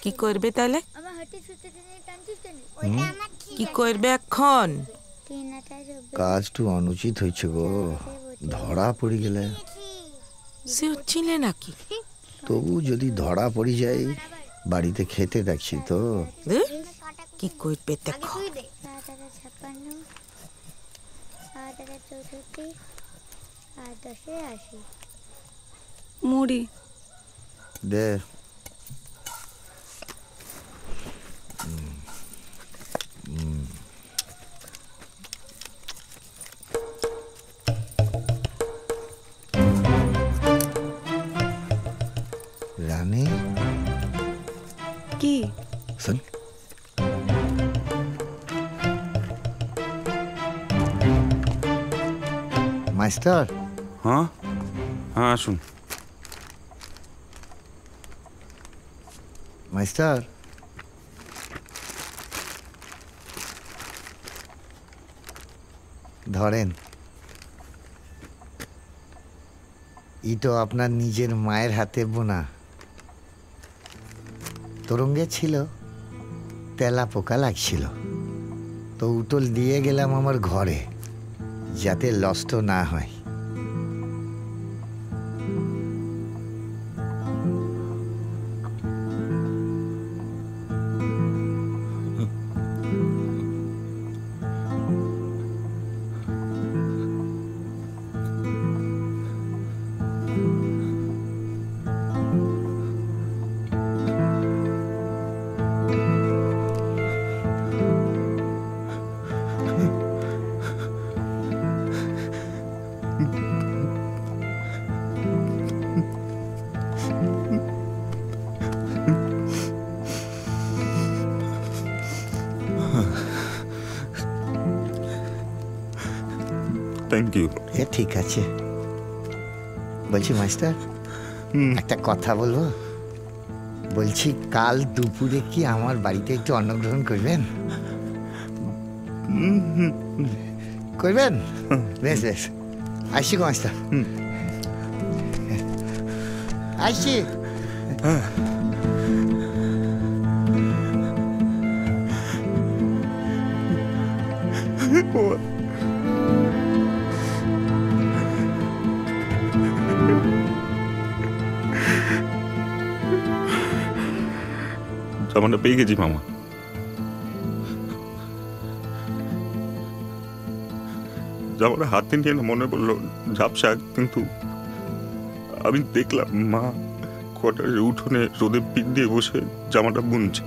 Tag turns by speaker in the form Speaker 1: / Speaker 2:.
Speaker 1: কি করবে তাহলে? কি করবে এখন?
Speaker 2: কাজটু অনুচিত হয়েছে গো, ধরা পড়ি গেলে।
Speaker 1: সে হচ্ছিলে নাকি?
Speaker 2: তবু যদি ধরা পড়ি যাই, বাড়িতে খেতে দেখছি তো।
Speaker 1: কি করবে দেখো।
Speaker 3: মুড়ি
Speaker 2: দে। রানী
Speaker 3: কি?
Speaker 2: শুন, মাস্টার।
Speaker 4: হ্যাঁ হ্যাঁ, আসুন।
Speaker 2: মাস্টার, ধরেন, ইটো আপনার নিজের মায়ের হাতে বোনা। তরঙ্গে ছিল, তেলা পোকা লাগছিল, তো উতল দিয়ে গেলাম আমার ঘরে, যাতে নষ্ট না হয়।
Speaker 4: Thank you.
Speaker 2: ঠিক আছে। বলছি মাস্টার, একটা কথা বলবো? বলছি, কাল দুপুরে কি আমার বাড়িতে একটু অন্নগ্রহণ করবেন? করবেন? বেশ বেশ, আসছি গো মাস্টার, আসছি।
Speaker 4: জামাটা পেয়ে গেছি মামা। জামাটা হাতে নিয়ে না মনে পড়লো ঝাপসা, কিন্তু আমি দেখলাম মা কোয়ার্টারের উঠোনে রোদে পিঠ দিয়ে বসে জামাটা বুনছে।